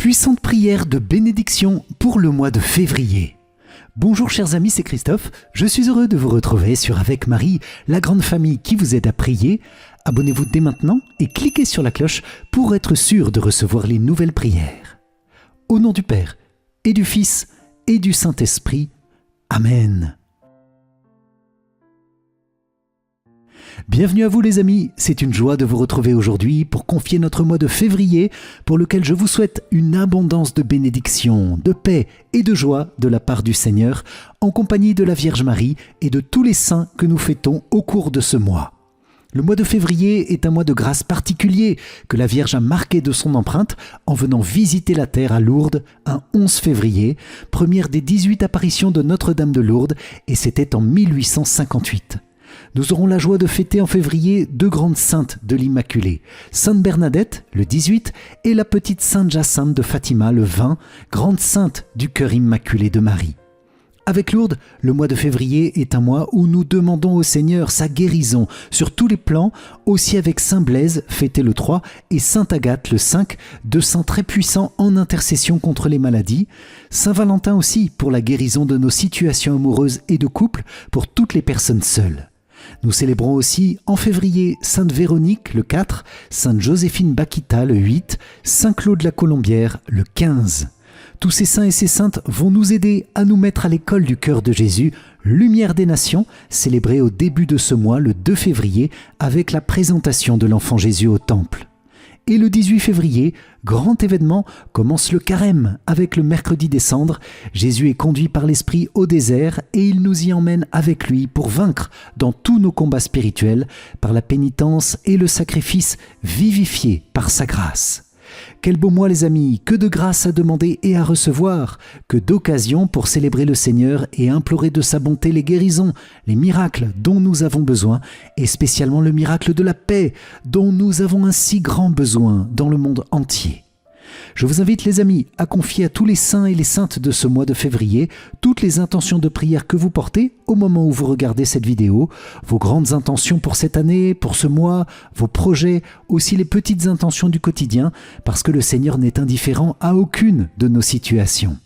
Puissante prière de bénédiction pour le mois de février. Bonjour chers amis, c'est Christophe. Je suis heureux de vous retrouver sur Avec Marie, la grande famille qui vous aide à prier. Abonnez-vous dès maintenant et cliquez sur la cloche pour être sûr de recevoir les nouvelles prières. Au nom du Père, et du Fils, et du Saint-Esprit. Amen. Bienvenue à vous les amis, c'est une joie de vous retrouver aujourd'hui pour confier notre mois de février pour lequel je vous souhaite une abondance de bénédictions, de paix et de joie de la part du Seigneur en compagnie de la Vierge Marie et de tous les saints que nous fêtons au cours de ce mois. Le mois de février est un mois de grâce particulier que la Vierge a marqué de son empreinte en venant visiter la terre à Lourdes un 11 février, première des 18 apparitions de Notre-Dame de Lourdes et c'était en 1858. Nous aurons la joie de fêter en février deux grandes saintes de l'Immaculée, Sainte Bernadette, le 18, et la petite Sainte Jacinthe de Fatima, le 20, grande sainte du cœur immaculé de Marie. Avec Lourdes, le mois de février est un mois où nous demandons au Seigneur sa guérison sur tous les plans, aussi avec Saint Blaise, fêté le 3, et Sainte Agathe, le 5, deux saints très puissants en intercession contre les maladies. Saint Valentin aussi, pour la guérison de nos situations amoureuses et de couple, pour toutes les personnes seules. Nous célébrons aussi en février Sainte Véronique le 4, Sainte Joséphine Bakhita le 8, Saint Claude la Colombière le 15. Tous ces saints et ces saintes vont nous aider à nous mettre à l'école du cœur de Jésus, Lumière des Nations, célébrée au début de ce mois, le 2 février, avec la présentation de l'enfant Jésus au temple. Et le 18 février, grand événement, commence le carême avec le mercredi des cendres. Jésus est conduit par l'Esprit au désert et il nous y emmène avec lui pour vaincre dans tous nos combats spirituels par la pénitence et le sacrifice vivifié par sa grâce. Quel beau mois les amis, que de grâce à demander et à recevoir, que d'occasions pour célébrer le Seigneur et implorer de sa bonté les guérisons, les miracles dont nous avons besoin, et spécialement le miracle de la paix dont nous avons un si grand besoin dans le monde entier. Je vous invite les amis à confier à tous les saints et les saintes de ce mois de février toutes les intentions de prière que vous portez au moment où vous regardez cette vidéo, vos grandes intentions pour cette année, pour ce mois, vos projets, aussi les petites intentions du quotidien, parce que le Seigneur n'est indifférent à aucune de nos situations.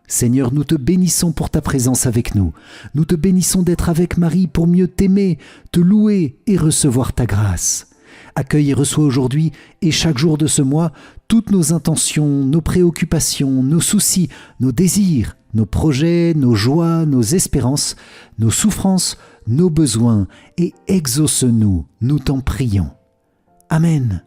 Seigneur, nous te bénissons pour ta présence avec nous. Nous te bénissons d'être avec Marie pour mieux t'aimer, te louer et recevoir ta grâce. Accueille et reçois aujourd'hui et chaque jour de ce mois toutes nos intentions, nos préoccupations, nos soucis, nos désirs, nos projets, nos joies, nos espérances, nos souffrances, nos besoins et exauce-nous, nous t'en prions. Amen.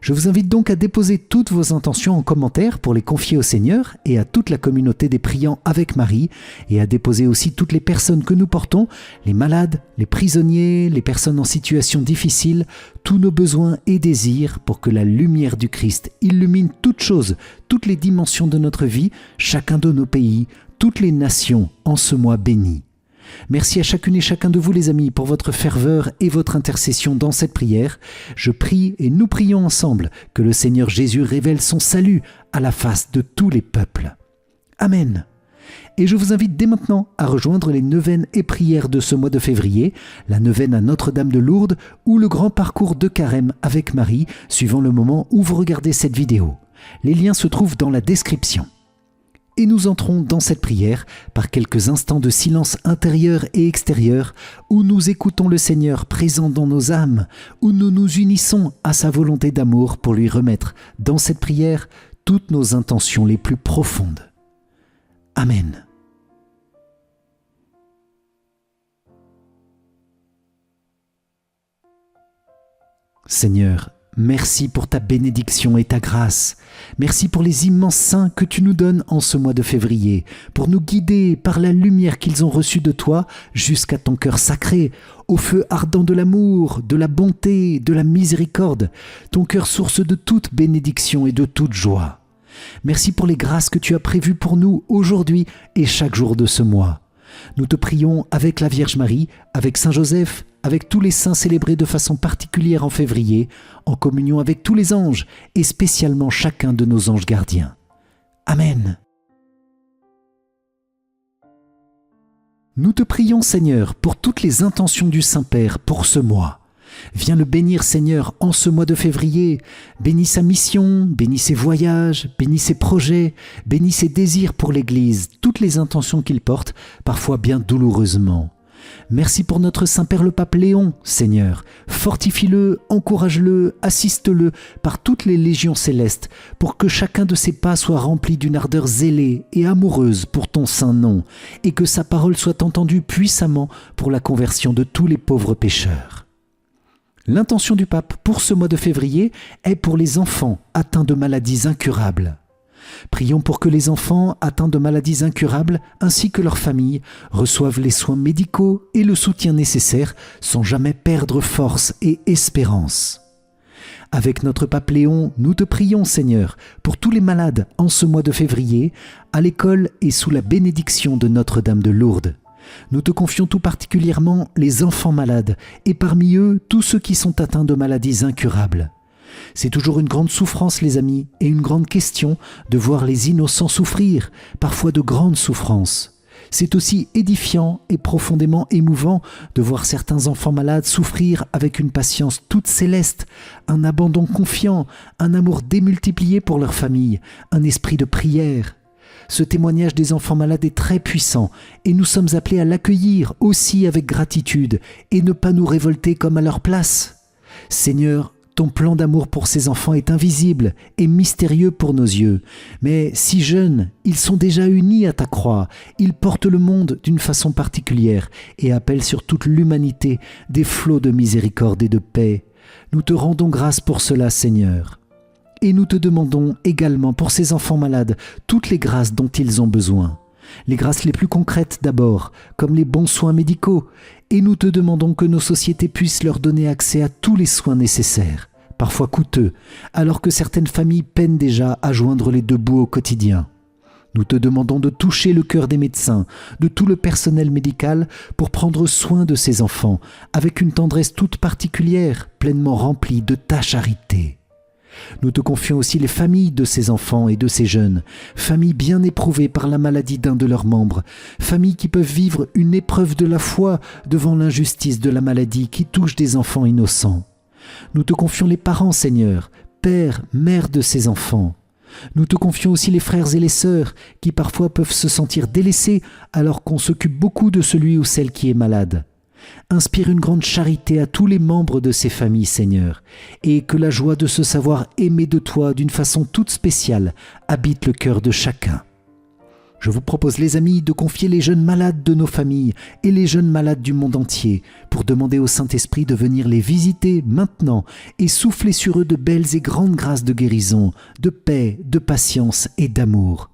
Je vous invite donc à déposer toutes vos intentions en commentaire pour les confier au Seigneur et à toute la communauté des priants avec Marie et à déposer aussi toutes les personnes que nous portons, les malades, les prisonniers, les personnes en situation difficile, tous nos besoins et désirs pour que la lumière du Christ illumine toutes choses, toutes les dimensions de notre vie, chacun de nos pays, toutes les nations en ce mois béni. Merci à chacune et chacun de vous les amis pour votre ferveur et votre intercession dans cette prière. Je prie et nous prions ensemble que le Seigneur Jésus révèle son salut à la face de tous les peuples. Amen. Et je vous invite dès maintenant à rejoindre les neuvaines et prières de ce mois de février, la neuvaine à Notre-Dame de Lourdes ou le grand parcours de carême avec Marie, suivant le moment où vous regardez cette vidéo. Les liens se trouvent dans la description. Et nous entrons dans cette prière par quelques instants de silence intérieur et extérieur où nous écoutons le Seigneur présent dans nos âmes, où nous nous unissons à sa volonté d'amour pour lui remettre dans cette prière toutes nos intentions les plus profondes. Amen. Seigneur, merci pour ta bénédiction et ta grâce. Merci pour les immenses saints que tu nous donnes en ce mois de février, pour nous guider par la lumière qu'ils ont reçue de toi jusqu'à ton cœur sacré, au feu ardent de l'amour, de la bonté, de la miséricorde, ton cœur source de toute bénédiction et de toute joie. Merci pour les grâces que tu as prévues pour nous aujourd'hui et chaque jour de ce mois. Nous te prions avec la Vierge Marie, avec Saint Joseph, avec tous les saints célébrés de façon particulière en février, en communion avec tous les anges et spécialement chacun de nos anges gardiens. Amen. Nous te prions, Seigneur, pour toutes les intentions du Saint-Père pour ce mois. Viens le bénir, Seigneur, en ce mois de février. Bénis sa mission, bénis ses voyages, bénis ses projets, bénis ses désirs pour l'Église, toutes les intentions qu'il porte, parfois bien douloureusement. Merci pour notre Saint-Père le Pape Léon, Seigneur. Fortifie-le, encourage-le, assiste-le par toutes les légions célestes, pour que chacun de ses pas soit rempli d'une ardeur zélée et amoureuse pour ton saint nom, et que sa parole soit entendue puissamment pour la conversion de tous les pauvres pécheurs. L'intention du pape pour ce mois de février est pour les enfants atteints de maladies incurables. Prions pour que les enfants atteints de maladies incurables ainsi que leurs familles reçoivent les soins médicaux et le soutien nécessaire sans jamais perdre force et espérance. Avec notre pape Léon, nous te prions, Seigneur, pour tous les malades en ce mois de février, à l'école et sous la bénédiction de Notre-Dame de Lourdes. Nous te confions tout particulièrement les enfants malades et parmi eux tous ceux qui sont atteints de maladies incurables. C'est toujours une grande souffrance, les amis, et une grande question de voir les innocents souffrir, parfois de grandes souffrances. C'est aussi édifiant et profondément émouvant de voir certains enfants malades souffrir avec une patience toute céleste, un abandon confiant, un amour démultiplié pour leur famille, un esprit de prière. Ce témoignage des enfants malades est très puissant et nous sommes appelés à l'accueillir aussi avec gratitude et ne pas nous révolter comme à leur place. Seigneur, ton plan d'amour pour ces enfants est invisible et mystérieux pour nos yeux. Mais si jeunes, ils sont déjà unis à ta croix. Ils portent le monde d'une façon particulière et appellent sur toute l'humanité des flots de miséricorde et de paix. Nous te rendons grâce pour cela, Seigneur. Et nous te demandons également pour ces enfants malades toutes les grâces dont ils ont besoin. Les grâces les plus concrètes d'abord, comme les bons soins médicaux, et nous te demandons que nos sociétés puissent leur donner accès à tous les soins nécessaires, parfois coûteux, alors que certaines familles peinent déjà à joindre les deux bouts au quotidien. Nous te demandons de toucher le cœur des médecins, de tout le personnel médical pour prendre soin de ces enfants, avec une tendresse toute particulière, pleinement remplie de ta charité. Nous te confions aussi les familles de ces enfants et de ces jeunes, familles bien éprouvées par la maladie d'un de leurs membres, familles qui peuvent vivre une épreuve de la foi devant l'injustice de la maladie qui touche des enfants innocents. Nous te confions les parents, Seigneur, pères, mères de ces enfants. Nous te confions aussi les frères et les sœurs qui parfois peuvent se sentir délaissés alors qu'on s'occupe beaucoup de celui ou celle qui est malade. Inspire une grande charité à tous les membres de ces familles, Seigneur, et que la joie de se savoir aimé de toi d'une façon toute spéciale habite le cœur de chacun. Je vous propose, les amis, de confier les jeunes malades de nos familles et les jeunes malades du monde entier pour demander au Saint-Esprit de venir les visiter maintenant et souffler sur eux de belles et grandes grâces de guérison, de paix, de patience et d'amour.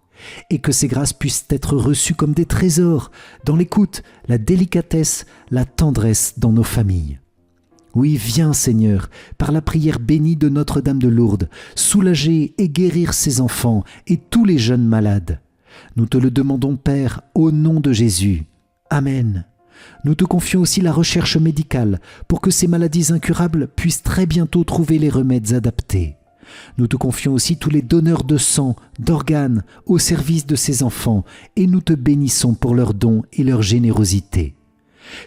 Et que ces grâces puissent être reçues comme des trésors dans l'écoute, la délicatesse, la tendresse dans nos familles. Oui, viens Seigneur, par la prière bénie de Notre-Dame de Lourdes, soulager et guérir ces enfants et tous les jeunes malades. Nous te le demandons, Père, au nom de Jésus. Amen. Nous te confions aussi la recherche médicale pour que ces maladies incurables puissent très bientôt trouver les remèdes adaptés. Nous te confions aussi tous les donneurs de sang, d'organes, au service de ces enfants, et nous te bénissons pour leurs dons et leur générosité.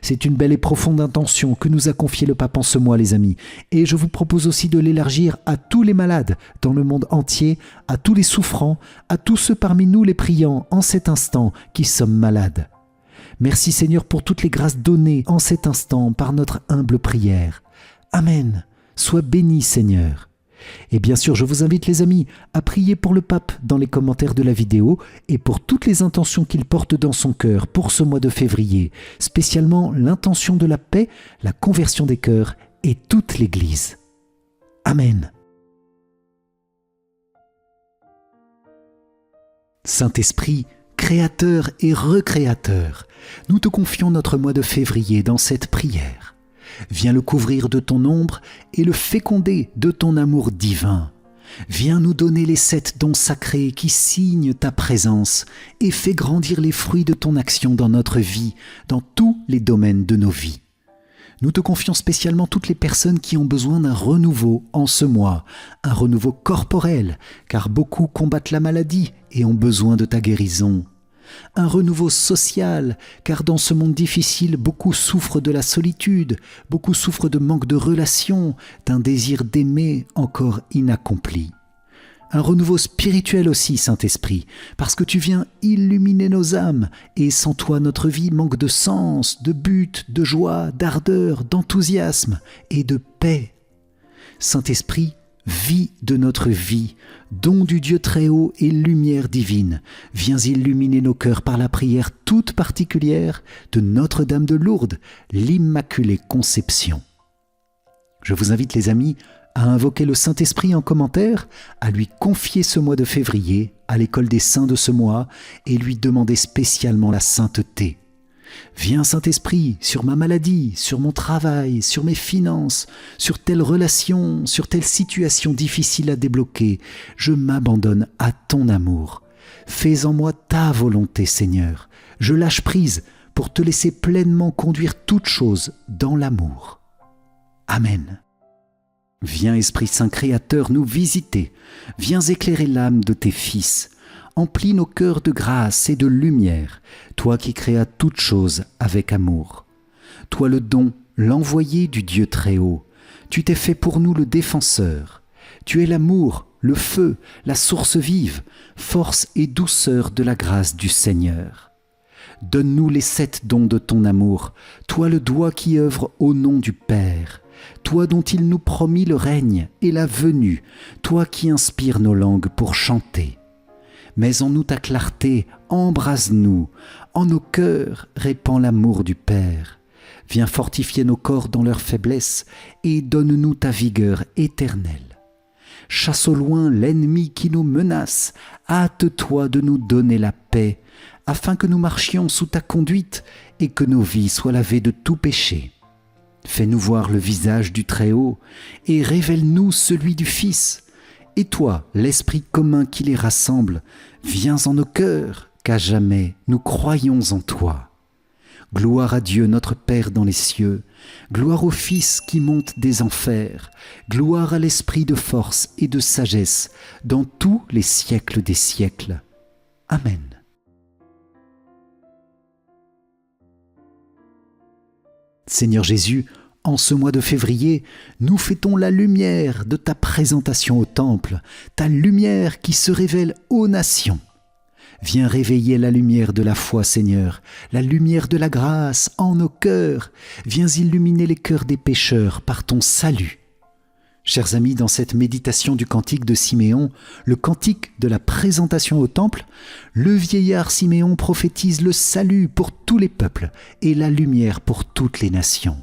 C'est une belle et profonde intention que nous a confiée le pape en ce mois, les amis, et je vous propose aussi de l'élargir à tous les malades dans le monde entier, à tous les souffrants, à tous ceux parmi nous les priants en cet instant qui sommes malades. Merci Seigneur pour toutes les grâces données en cet instant par notre humble prière. Amen. Sois béni Seigneur. Et bien sûr, je vous invite les amis à prier pour le pape dans les commentaires de la vidéo et pour toutes les intentions qu'il porte dans son cœur pour ce mois de février, spécialement l'intention de la paix, la conversion des cœurs et toute l'Église. Amen. Saint-Esprit, Créateur et Recréateur, nous te confions notre mois de février dans cette prière. Viens le couvrir de ton ombre et le féconder de ton amour divin. Viens nous donner les 7 dons sacrés qui signent ta présence et fais grandir les fruits de ton action dans notre vie, dans tous les domaines de nos vies. Nous te confions spécialement toutes les personnes qui ont besoin d'un renouveau en ce mois, un renouveau corporel, car beaucoup combattent la maladie et ont besoin de ta guérison. un renouveau social, car dans ce monde difficile, beaucoup souffrent de la solitude, beaucoup souffrent de manque de relations, d'un désir d'aimer encore inaccompli. Un renouveau spirituel aussi, Saint-Esprit, parce que tu viens illuminer nos âmes, et sans toi notre vie manque de sens, de but, de joie, d'ardeur, d'enthousiasme et de paix. Saint-Esprit, vie de notre vie, don du Dieu très haut et lumière divine, viens illuminer nos cœurs par la prière toute particulière de Notre-Dame de Lourdes, l'Immaculée Conception. Je vous invite les amis à invoquer le Saint-Esprit en commentaire, à lui confier ce mois de février à l'école des saints de ce mois et lui demander spécialement la sainteté. Viens Saint-Esprit sur ma maladie, sur mon travail, sur mes finances, sur telle relation, sur telle situation difficile à débloquer. Je m'abandonne à ton amour. Fais en moi ta volonté, Seigneur. Je lâche prise pour te laisser pleinement conduire toutes choses dans l'amour. Amen. Viens Esprit Saint Créateur nous visiter, viens éclairer l'âme de tes fils, emplis nos cœurs de grâce et de lumière, toi qui créas toutes choses avec amour. Toi le don, l'envoyé du Dieu très haut, tu t'es fait pour nous le défenseur. Tu es l'amour, le feu, la source vive, force et douceur de la grâce du Seigneur. Donne-nous les 7 dons de ton amour, toi le doigt qui œuvre au nom du Père. Toi dont il nous promit le règne et la venue, toi qui inspires nos langues pour chanter. Mets en nous ta clarté, embrase-nous, en nos cœurs répand l'amour du Père. Viens fortifier nos corps dans leur faiblesse et donne-nous ta vigueur éternelle. Chasse au loin l'ennemi qui nous menace, hâte-toi de nous donner la paix, afin que nous marchions sous ta conduite et que nos vies soient lavées de tout péché. Fais-nous voir le visage du Très-Haut et révèle-nous celui du Fils. Et toi, l'Esprit commun qui les rassemble, viens en nos cœurs, qu'à jamais nous croyons en toi. Gloire à Dieu notre Père dans les cieux, gloire au Fils qui monte des enfers, gloire à l'Esprit de force et de sagesse dans tous les siècles des siècles. Amen. Seigneur Jésus, en ce mois de février, nous fêtons la lumière de ta présentation au Temple, ta lumière qui se révèle aux nations. Viens réveiller la lumière de la foi, Seigneur, la lumière de la grâce en nos cœurs. Viens illuminer les cœurs des pécheurs par ton salut. Chers amis, dans cette méditation du cantique de Siméon, le cantique de la présentation au Temple, le vieillard Siméon prophétise le salut pour tous les peuples et la lumière pour toutes les nations.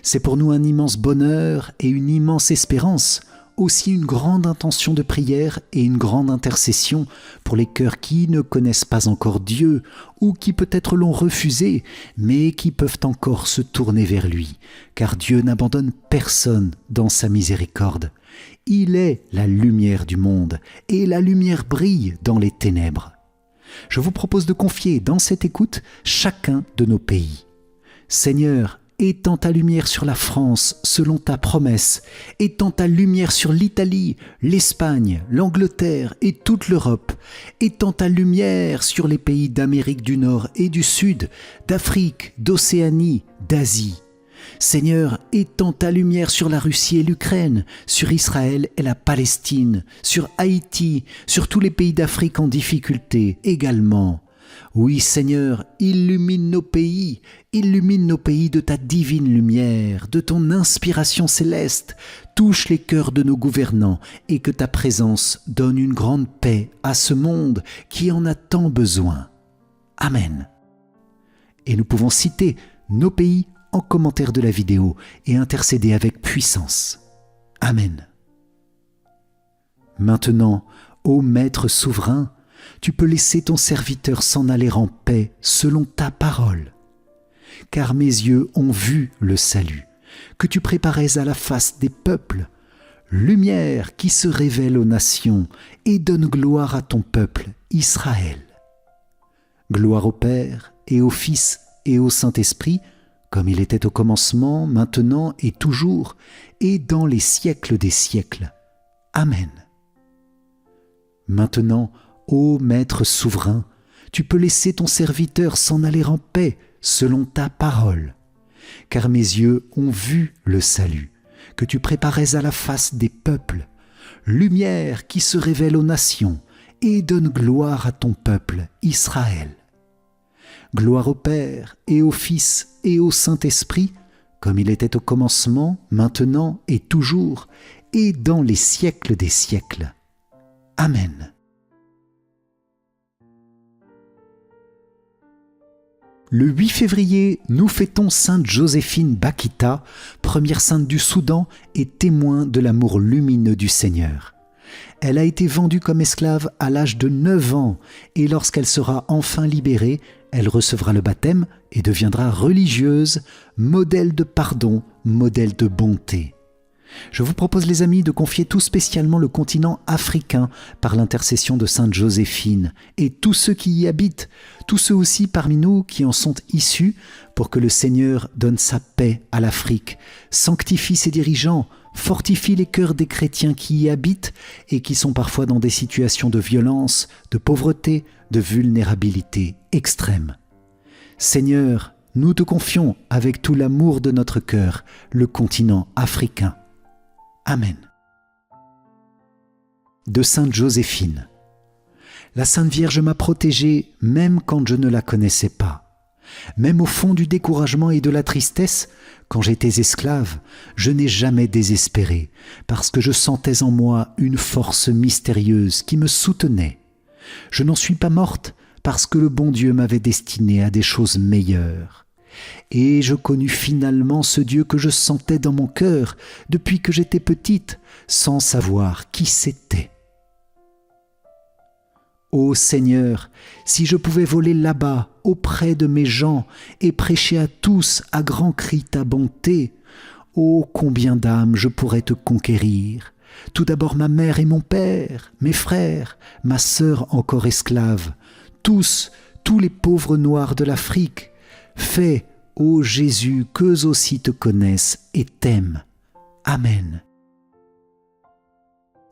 C'est pour nous un immense bonheur et une immense espérance, aussi une grande intention de prière et une grande intercession pour les cœurs qui ne connaissent pas encore Dieu ou qui peut-être l'ont refusé, mais qui peuvent encore se tourner vers lui, car Dieu n'abandonne personne dans sa miséricorde. Il est la lumière du monde et la lumière brille dans les ténèbres. Je vous propose de confier dans cette écoute chacun de nos pays. Seigneur, étends ta lumière sur la France selon ta promesse, étends ta lumière sur l'Italie, l'Espagne, l'Angleterre et toute l'Europe, étends ta lumière sur les pays d'Amérique du Nord et du Sud, d'Afrique, d'Océanie, d'Asie. Seigneur, étends ta lumière sur la Russie et l'Ukraine, sur Israël et la Palestine, sur Haïti, sur tous les pays d'Afrique en difficulté également. Oui, Seigneur, illumine nos pays de ta divine lumière, de ton inspiration céleste, touche les cœurs de nos gouvernants et que ta présence donne une grande paix à ce monde qui en a tant besoin. Amen. Et nous pouvons citer nos pays en commentaire de la vidéo et intercéder avec puissance. Amen. Maintenant, ô Maître souverain, tu peux laisser ton serviteur s'en aller en paix selon ta parole. Car mes yeux ont vu le salut, que tu préparais à la face des peuples, lumière qui se révèle aux nations et donne gloire à ton peuple, Israël. Gloire au Père et au Fils et au Saint-Esprit, comme il était au commencement, maintenant et toujours, et dans les siècles des siècles. Amen. Maintenant, ô Maître souverain, tu peux laisser ton serviteur s'en aller en paix selon ta parole. Car mes yeux ont vu le salut, que tu préparais à la face des peuples, lumière qui se révèle aux nations et donne gloire à ton peuple, Israël. Gloire au Père et au Fils et au Saint-Esprit, comme il était au commencement, maintenant et toujours, et dans les siècles des siècles. Amen. Le 8 février, nous fêtons Sainte Joséphine Bakita, première sainte du Soudan et témoin de l'amour lumineux du Seigneur. Elle a été vendue comme esclave à l'âge de 9 ans et lorsqu'elle sera enfin libérée, elle recevra le baptême et deviendra religieuse, modèle de pardon, modèle de bonté. Je vous propose les amis de confier tout spécialement le continent africain par l'intercession de Sainte Joséphine et tous ceux qui y habitent, tous ceux aussi parmi nous qui en sont issus, pour que le Seigneur donne sa paix à l'Afrique, sanctifie ses dirigeants, fortifie les cœurs des chrétiens qui y habitent et qui sont parfois dans des situations de violence, de pauvreté, de vulnérabilité extrême. Seigneur, nous te confions avec tout l'amour de notre cœur le continent africain. Amen. De Sainte Joséphine. La Sainte Vierge m'a protégée même quand je ne la connaissais pas. Même au fond du découragement et de la tristesse, quand j'étais esclave, je n'ai jamais désespéré, parce que je sentais en moi une force mystérieuse qui me soutenait. Je n'en suis pas morte, parce que le bon Dieu m'avait destinée à des choses meilleures. Et je connus finalement ce Dieu que je sentais dans mon cœur depuis que j'étais petite, sans savoir qui c'était. Ô Seigneur, si je pouvais voler là-bas, auprès de mes gens, et prêcher à tous à grands cris ta bonté, ô combien d'âmes je pourrais te conquérir. Tout d'abord ma mère et mon père, mes frères, ma sœur encore esclave, tous les pauvres noirs de l'Afrique. Fais, ô Jésus, qu'eux aussi te connaissent et t'aiment. Amen.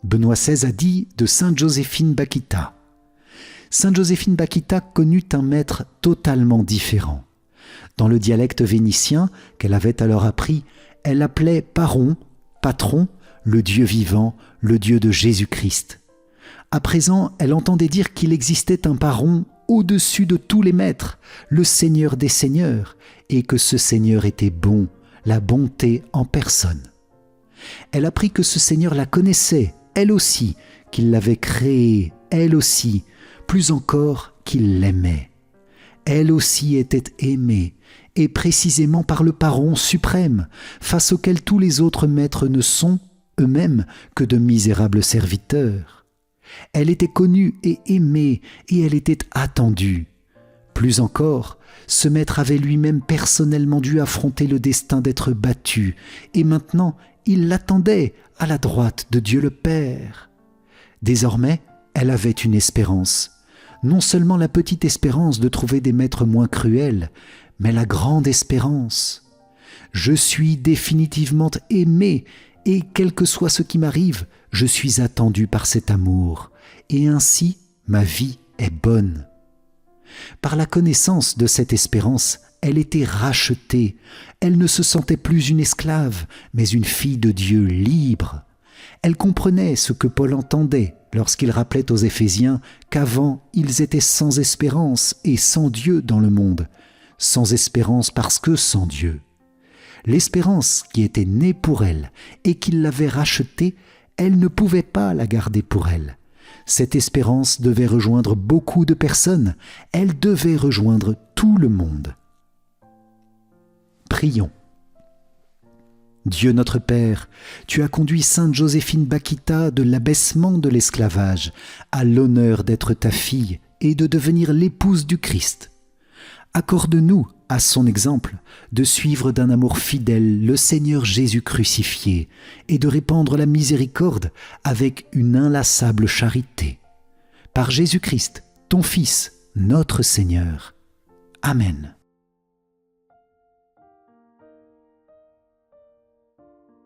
Benoît XVI a dit de Sainte Joséphine Bakita. Sainte Joséphine Bakita connut un maître totalement différent. Dans le dialecte vénitien qu'elle avait alors appris, elle appelait Paron, patron, le Dieu vivant, le Dieu de Jésus-Christ. À présent, elle entendait dire qu'il existait un Paron au-dessus de tous les maîtres, le Seigneur des seigneurs, et que ce Seigneur était bon, la bonté en personne. Elle apprit que ce Seigneur la connaissait, elle aussi, qu'il l'avait créée, elle aussi, plus encore qu'il l'aimait. Elle aussi était aimée, et précisément par le Paron suprême, face auquel tous les autres maîtres ne sont, eux-mêmes, que de misérables serviteurs. Elle était connue et aimée, et elle était attendue. Plus encore, ce maître avait lui-même personnellement dû affronter le destin d'être battu, et maintenant il l'attendait à la droite de Dieu le Père. Désormais, elle avait une espérance, non seulement la petite espérance de trouver des maîtres moins cruels, mais la grande espérance. Je suis définitivement aimé, et quel que soit ce qui m'arrive, je suis attendu par cet amour, et ainsi ma vie est bonne. Par la connaissance de cette espérance, elle était rachetée, elle ne se sentait plus une esclave, mais une fille de Dieu libre. Elle comprenait ce que Paul entendait lorsqu'il rappelait aux Éphésiens qu'avant ils étaient sans espérance et sans Dieu dans le monde, sans espérance parce que sans Dieu. L'espérance qui était née pour elle et qui l'avait rachetée, elle ne pouvait pas la garder pour elle. Cette espérance devait rejoindre beaucoup de personnes, elle devait rejoindre tout le monde. Prions. Dieu notre Père, tu as conduit Sainte Joséphine Bakita de l'abaissement de l'esclavage à l'honneur d'être ta fille et de devenir l'épouse du Christ. Accorde-nous, à son exemple, de suivre d'un amour fidèle le Seigneur Jésus crucifié et de répandre la miséricorde avec une inlassable charité. Par Jésus-Christ, ton Fils, notre Seigneur. Amen.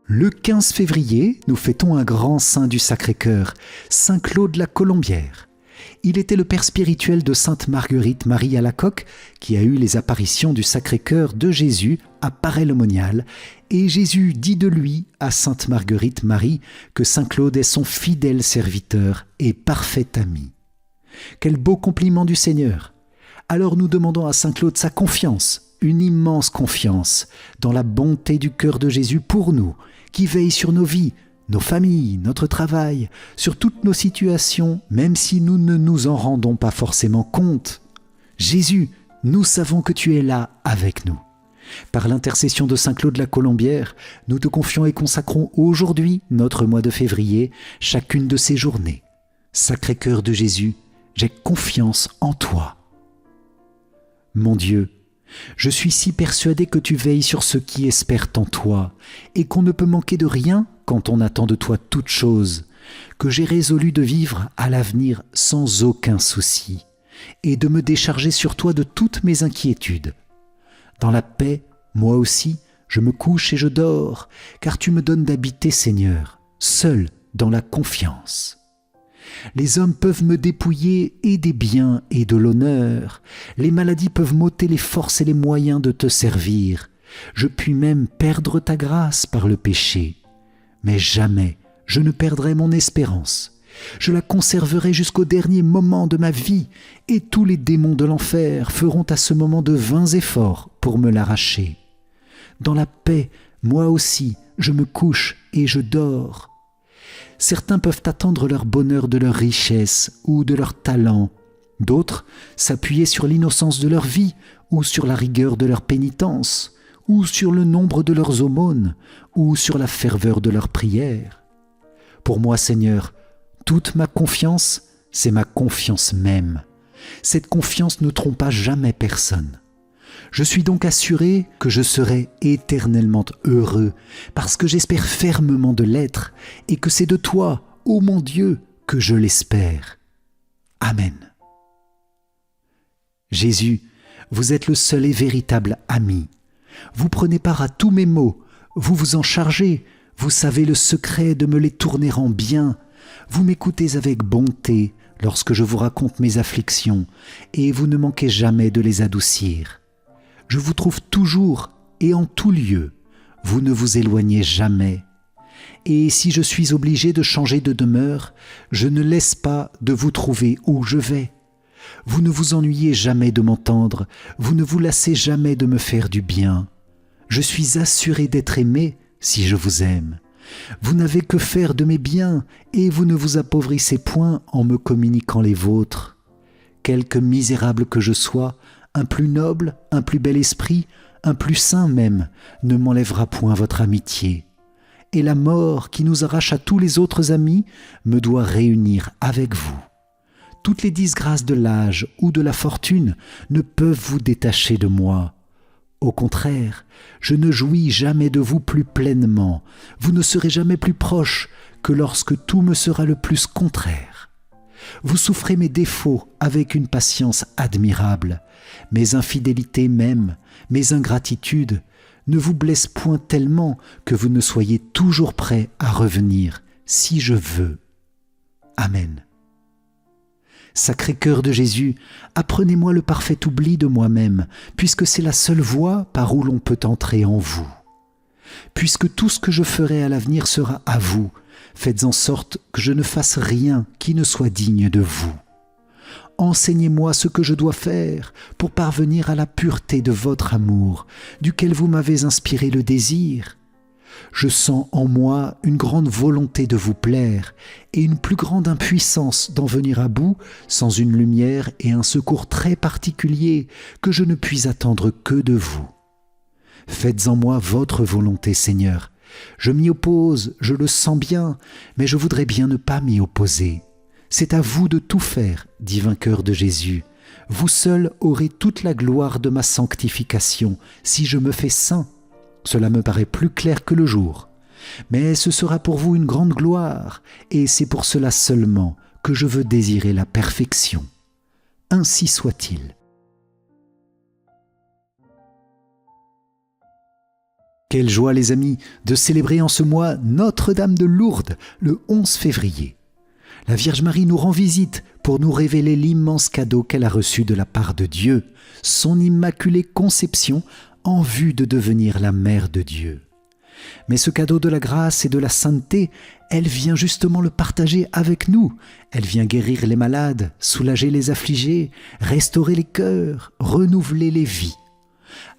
Le 15 février, nous fêtons un grand saint du Sacré-Cœur, Saint Claude la Colombière. Il était le père spirituel de sainte Marguerite Marie Alacoque, qui a eu les apparitions du Sacré-Cœur de Jésus à Paray-le-Monial, et Jésus dit de lui à sainte Marguerite Marie que saint Claude est son fidèle serviteur et parfait ami. Quel beau compliment du Seigneur! Alors nous demandons à saint Claude sa confiance, une immense confiance, dans la bonté du cœur de Jésus pour nous, qui veille sur nos vies, nos familles, notre travail, sur toutes nos situations, même si nous ne nous en rendons pas forcément compte. Jésus, nous savons que tu es là avec nous. Par l'intercession de saint Claude la Colombière, nous te confions et consacrons aujourd'hui, notre mois de février, chacune de ces journées. Sacré-Cœur de Jésus, j'ai confiance en toi. Mon Dieu, je suis si persuadé que tu veilles sur ceux qui espèrent en toi et qu'on ne peut manquer de rien quand on attend de toi toute chose, que j'ai résolu de vivre à l'avenir sans aucun souci et de me décharger sur toi de toutes mes inquiétudes. Dans la paix, moi aussi, je me couche et je dors, car tu me donnes d'habiter, Seigneur, seul dans la confiance. Les hommes peuvent me dépouiller et des biens et de l'honneur. Les maladies peuvent m'ôter les forces et les moyens de te servir. Je puis même perdre ta grâce par le péché. Mais jamais je ne perdrai mon espérance. Je la conserverai jusqu'au dernier moment de ma vie, et tous les démons de l'enfer feront à ce moment de vains efforts pour me l'arracher. Dans la paix, moi aussi, je me couche et je dors. Certains peuvent attendre leur bonheur de leur richesse ou de leur talent. D'autres s'appuyer sur l'innocence de leur vie ou sur la rigueur de leur pénitence ou sur le nombre de leurs aumônes ou sur la ferveur de leurs prières. Pour moi, Seigneur, toute ma confiance, c'est ma confiance même. Cette confiance ne trompe jamais personne. Je suis donc assuré que je serai éternellement heureux parce que j'espère fermement de l'être et que c'est de toi, ô mon Dieu, que je l'espère. Amen. Jésus, vous êtes le seul et véritable ami. Vous prenez part à tous mes maux, vous vous en chargez, vous savez le secret de me les tourner en bien. Vous m'écoutez avec bonté lorsque je vous raconte mes afflictions et vous ne manquez jamais de les adoucir. Je vous trouve toujours et en tout lieu. Vous ne vous éloignez jamais. Et si je suis obligé de changer de demeure, je ne laisse pas de vous trouver où je vais. Vous ne vous ennuyez jamais de m'entendre, vous ne vous lassez jamais de me faire du bien. Je suis assuré d'être aimé si je vous aime. Vous n'avez que faire de mes biens et vous ne vous appauvrissez point en me communiquant les vôtres. Quelque misérable que je sois, un plus noble, un plus bel esprit, un plus saint même, ne m'enlèvera point votre amitié. Et la mort qui nous arrache à tous les autres amis me doit réunir avec vous. Toutes les disgrâces de l'âge ou de la fortune ne peuvent vous détacher de moi. Au contraire, je ne jouis jamais de vous plus pleinement, vous ne serez jamais plus proche que lorsque tout me sera le plus contraire. Vous souffrez mes défauts avec une patience admirable. Mes infidélités même, mes ingratitudes, ne vous blessent point tellement que vous ne soyez toujours prêt à revenir si je veux. Amen. Sacré-Cœur de Jésus, apprenez-moi le parfait oubli de moi-même, puisque c'est la seule voie par où l'on peut entrer en vous. Puisque tout ce que je ferai à l'avenir sera à vous, faites en sorte que je ne fasse rien qui ne soit digne de vous. Enseignez-moi ce que je dois faire pour parvenir à la pureté de votre amour, duquel vous m'avez inspiré le désir. Je sens en moi une grande volonté de vous plaire et une plus grande impuissance d'en venir à bout sans une lumière et un secours très particuliers que je ne puis attendre que de vous. Faites en moi votre volonté, Seigneur. Je m'y oppose, je le sens bien, mais je voudrais bien ne pas m'y opposer. C'est à vous de tout faire, divin cœur de Jésus. Vous seul aurez toute la gloire de ma sanctification si je me fais saint. Cela me paraît plus clair que le jour. Mais ce sera pour vous une grande gloire, et c'est pour cela seulement que je veux désirer la perfection. Ainsi soit-il. Quelle joie, les amis, de célébrer en ce mois Notre-Dame de Lourdes, le 11 février. La Vierge Marie nous rend visite pour nous révéler l'immense cadeau qu'elle a reçu de la part de Dieu, son immaculée conception en vue de devenir la mère de Dieu. Mais ce cadeau de la grâce et de la sainteté, elle vient justement le partager avec nous. Elle vient guérir les malades, soulager les affligés, restaurer les cœurs, renouveler les vies.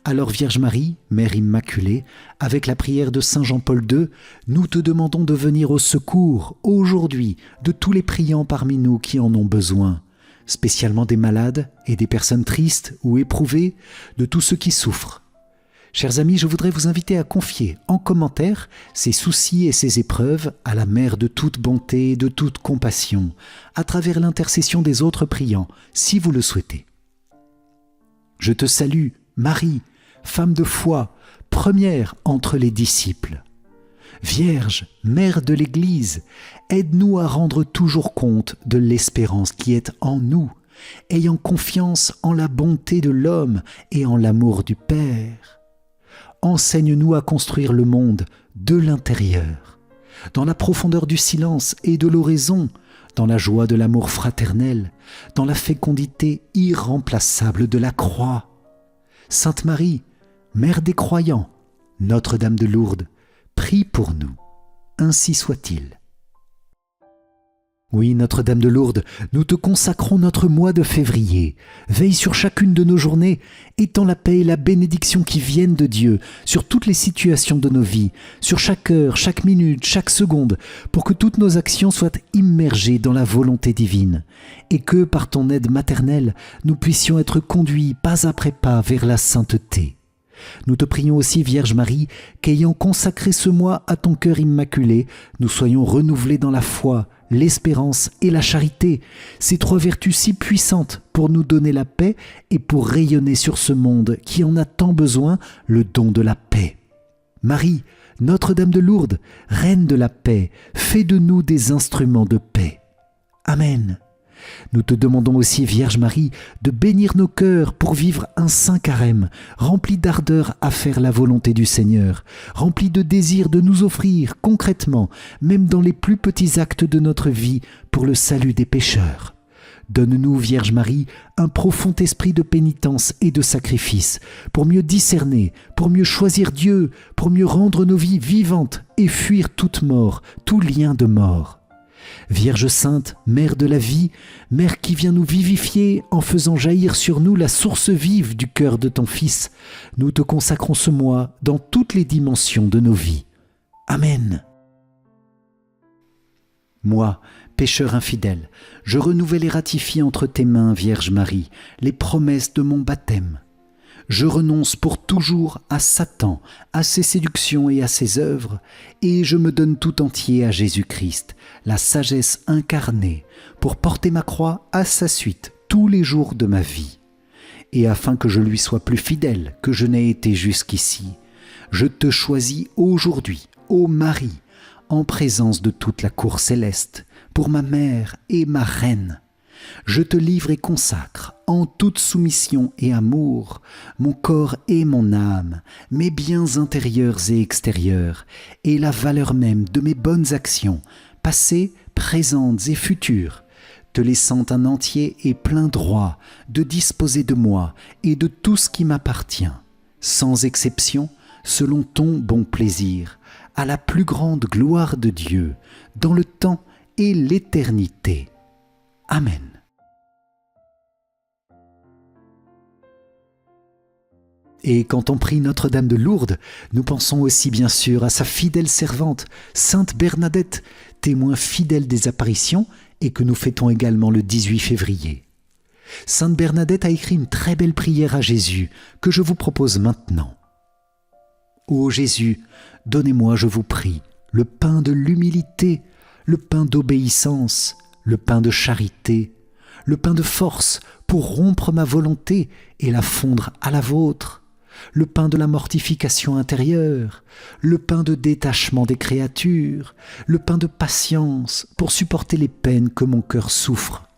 Alors Vierge Marie, Mère Immaculée, avec la prière de Saint Jean-Paul II, nous te demandons de venir au secours, aujourd'hui, de tous les priants parmi nous qui en ont besoin, spécialement des malades et des personnes tristes ou éprouvées, de tous ceux qui souffrent. Chers amis, je voudrais vous inviter à confier en commentaire ces soucis et ces épreuves à la Mère de toute bonté et de toute compassion, à travers l'intercession des autres priants, si vous le souhaitez. Je te salue, Marie, femme de foi, première entre les disciples. Vierge, Mère de l'Église, aide-nous à rendre toujours compte de l'espérance qui est en nous, ayant confiance en la bonté de l'homme et en l'amour du Père. Enseigne-nous à construire le monde de l'intérieur, dans la profondeur du silence et de l'oraison, dans la joie de l'amour fraternel, dans la fécondité irremplaçable de la croix. Sainte Marie, Mère des croyants, Notre-Dame de Lourdes, prie pour nous. Ainsi soit-il. Oui, Notre-Dame de Lourdes, nous te consacrons notre mois de février. Veille sur chacune de nos journées, étends la paix et la bénédiction qui viennent de Dieu sur toutes les situations de nos vies, sur chaque heure, chaque minute, chaque seconde, pour que toutes nos actions soient immergées dans la volonté divine, et que, par ton aide maternelle, nous puissions être conduits pas après pas vers la sainteté. Nous te prions aussi, Vierge Marie, qu'ayant consacré ce mois à ton cœur immaculé, nous soyons renouvelés dans la foi, l'espérance et la charité, ces trois vertus si puissantes pour nous donner la paix et pour rayonner sur ce monde qui en a tant besoin le don de la paix. Marie, Notre-Dame de Lourdes, Reine de la paix, fais de nous des instruments de paix. Amen. Nous te demandons aussi, Vierge Marie, de bénir nos cœurs pour vivre un saint carême, rempli d'ardeur à faire la volonté du Seigneur, rempli de désir de nous offrir concrètement, même dans les plus petits actes de notre vie, pour le salut des pécheurs. Donne-nous, Vierge Marie, un profond esprit de pénitence et de sacrifice, pour mieux discerner, pour mieux choisir Dieu, pour mieux rendre nos vies vivantes et fuir toute mort, tout lien de mort. Vierge Sainte, Mère de la vie, Mère qui vient nous vivifier en faisant jaillir sur nous la source vive du cœur de ton Fils, nous te consacrons ce mois dans toutes les dimensions de nos vies. Amen. Moi, pécheur infidèle, je renouvelle et ratifie entre tes mains, Vierge Marie, les promesses de mon baptême. Je renonce pour toujours à Satan, à ses séductions et à ses œuvres, et je me donne tout entier à Jésus-Christ, la sagesse incarnée, pour porter ma croix à sa suite tous les jours de ma vie. Et afin que je lui sois plus fidèle que je n'ai été jusqu'ici, je te choisis aujourd'hui, ô Marie, en présence de toute la cour céleste, pour ma mère et ma reine. Je te livre et consacre, en toute soumission et amour, mon corps et mon âme, mes biens intérieurs et extérieurs, et la valeur même de mes bonnes actions, passées, présentes et futures, te laissant un entier et plein droit de disposer de moi et de tout ce qui m'appartient, sans exception, selon ton bon plaisir, à la plus grande gloire de Dieu, dans le temps et l'éternité. Amen. Et quand on prie Notre-Dame de Lourdes, nous pensons aussi bien sûr à sa fidèle servante, Sainte Bernadette, témoin fidèle des apparitions et que nous fêtons également le 18 février. Sainte Bernadette a écrit une très belle prière à Jésus que je vous propose maintenant. Ô Jésus, donnez-moi, je vous prie, le pain de l'humilité, le pain d'obéissance, le pain de charité, le pain de force pour rompre ma volonté et la fondre à la vôtre, le pain de la mortification intérieure, le pain de détachement des créatures, le pain de patience pour supporter les peines que mon cœur souffre.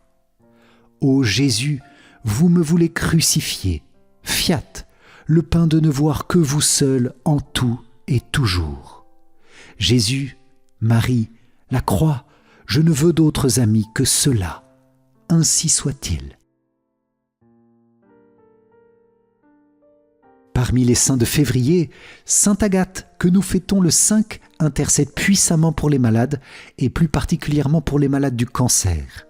Ô Jésus, vous me voulez crucifier, fiat, le pain de ne voir que vous seul en tout et toujours. Jésus, Marie, la croix, je ne veux d'autres amis que ceux-là. ainsi soit-il. Parmi les saints de février, Sainte Agathe, que nous fêtons le 5, intercède puissamment pour les malades, et plus particulièrement pour les malades du cancer.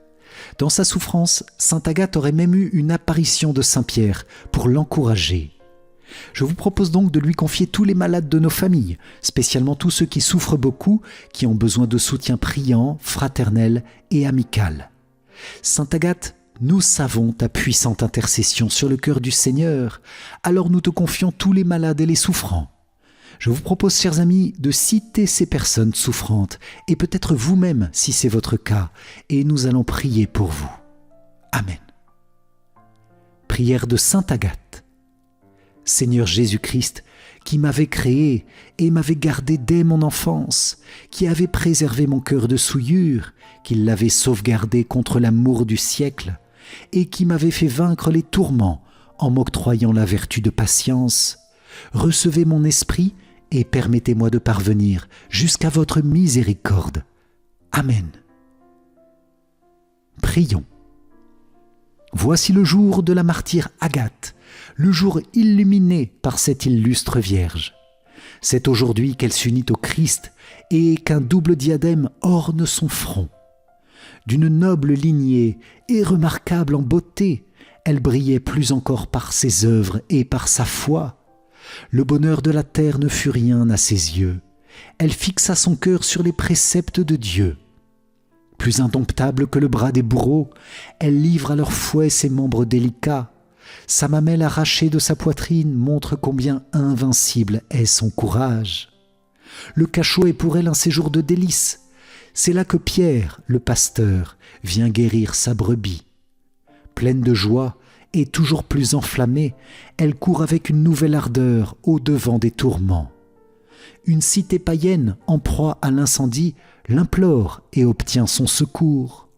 Dans sa souffrance, Sainte Agathe aurait même eu une apparition de Saint Pierre pour l'encourager. Je vous propose donc de lui confier tous les malades de nos familles, spécialement tous ceux qui souffrent beaucoup, qui ont besoin de soutien priant, fraternel et amical. Sainte Agathe, nous savons ta puissante intercession sur le cœur du Seigneur, alors nous te confions tous les malades et les souffrants. Je vous propose, chers amis, de citer ces personnes souffrantes, et peut-être vous-même si c'est votre cas, et nous allons prier pour vous. Amen. Prière de Sainte Agathe. Seigneur Jésus-Christ, qui m'avait créé et m'avait gardé dès mon enfance, qui avait préservé mon cœur de souillure, qui l'avait sauvegardé contre l'amour du siècle, et qui m'avait fait vaincre les tourments en m'octroyant la vertu de patience, recevez mon esprit et permettez-moi de parvenir jusqu'à votre miséricorde. Amen. Prions. Voici le jour de la martyre Agathe, le jour illuminé par cette illustre Vierge. C'est aujourd'hui qu'elle s'unit au Christ et qu'un double diadème orne son front. D'une noble lignée et remarquable en beauté, elle brillait plus encore par ses œuvres et par sa foi. Le bonheur de la terre ne fut rien à ses yeux. Elle fixa son cœur sur les préceptes de Dieu. Plus indomptable que le bras des bourreaux, elle livre à leur fouet ses membres délicats. Sa mamelle arrachée de sa poitrine montre combien invincible est son courage. Le cachot est pour elle un séjour de délices. C'est là que Pierre, le pasteur, vient guérir sa brebis. Pleine de joie et toujours plus enflammée, elle court avec une nouvelle ardeur au-devant des tourments. Une cité païenne, en proie à l'incendie, l'implore et obtient son secours.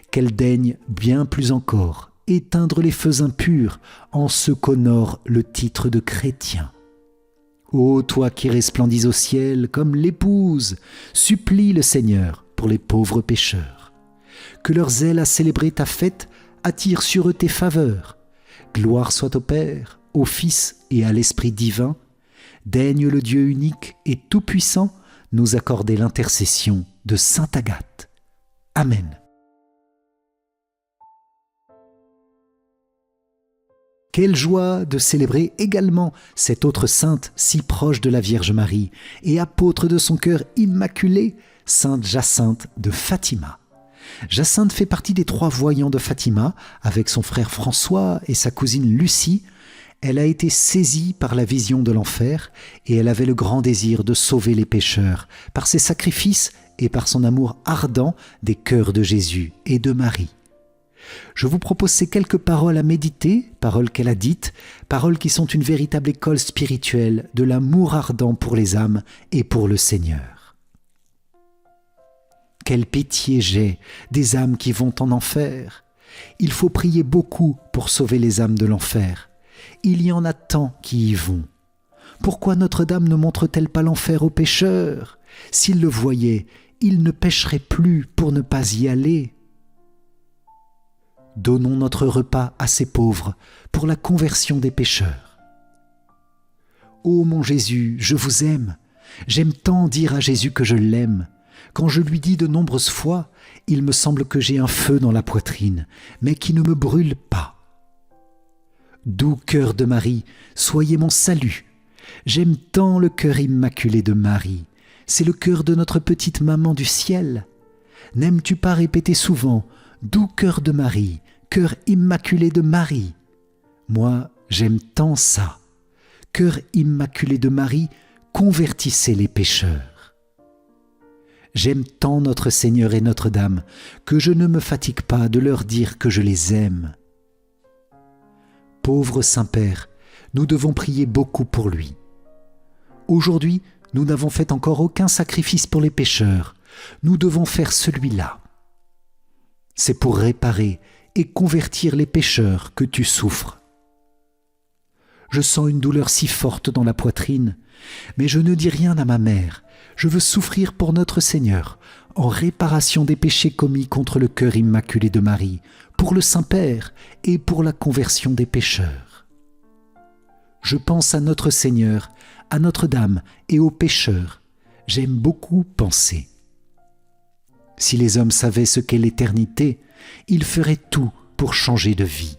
Qu'elle daigne bien plus encore éteindre les feux impurs en ce qu'honore le titre de chrétien. Ô toi qui resplendis au ciel comme l'épouse, supplie le Seigneur pour les pauvres pécheurs. Que leur zèle à célébrer ta fête attire sur eux tes faveurs. Gloire soit au Père, au Fils et à l'Esprit divin. Daigne le Dieu unique et tout-puissant nous accorder l'intercession de Sainte Agathe. Amen. Quelle joie de célébrer également cette autre sainte si proche de la Vierge Marie et apôtre de son cœur immaculé, Sainte Jacinthe de Fatima. Jacinthe fait partie des 3 voyants de Fatima, avec son frère François et sa cousine Lucie. Elle a été saisie par la vision de l'enfer et elle avait le grand désir de sauver les pécheurs par ses sacrifices et par son amour ardent des cœurs de Jésus et de Marie. Je vous propose ces quelques paroles à méditer, paroles qu'elle a dites, paroles qui sont une véritable école spirituelle de l'amour ardent pour les âmes et pour le Seigneur. Quelle pitié j'ai des âmes qui vont en enfer. Il faut prier beaucoup pour sauver les âmes de l'enfer. Il y en a tant qui y vont. Pourquoi Notre-Dame ne montre-t-elle pas l'enfer aux pécheurs? S'ils le voyaient, ils ne pécheraient plus pour ne pas y aller. Donnons notre repas à ces pauvres pour la conversion des pécheurs. Ô mon Jésus, je vous aime. J'aime tant dire à Jésus que je l'aime. Quand je lui dis de nombreuses fois, il me semble que j'ai un feu dans la poitrine, mais qui ne me brûle pas. Doux cœur de Marie, soyez mon salut. J'aime tant le cœur immaculé de Marie. C'est le cœur de notre petite maman du ciel. N'aimes-tu pas répéter souvent « Doux cœur de Marie, cœur immaculé de Marie ». Moi, j'aime tant ça. Cœur immaculé de Marie, convertissez les pécheurs. J'aime tant notre Seigneur et Notre-Dame que je ne me fatigue pas de leur dire que je les aime. Pauvre Saint-Père, nous devons prier beaucoup pour lui. Aujourd'hui, nous n'avons fait encore aucun sacrifice pour les pécheurs. Nous devons faire celui-là. C'est pour réparer et convertir les pécheurs que tu souffres. Je sens une douleur si forte dans la poitrine, mais je ne dis rien à ma mère. Je veux souffrir pour notre Seigneur, en réparation des péchés commis contre le cœur immaculé de Marie, pour le Saint-Père et pour la conversion des pécheurs. Je pense à notre Seigneur, à Notre-Dame et aux pécheurs. J'aime beaucoup penser. Si les hommes savaient ce qu'est l'éternité, ils feraient tout pour changer de vie.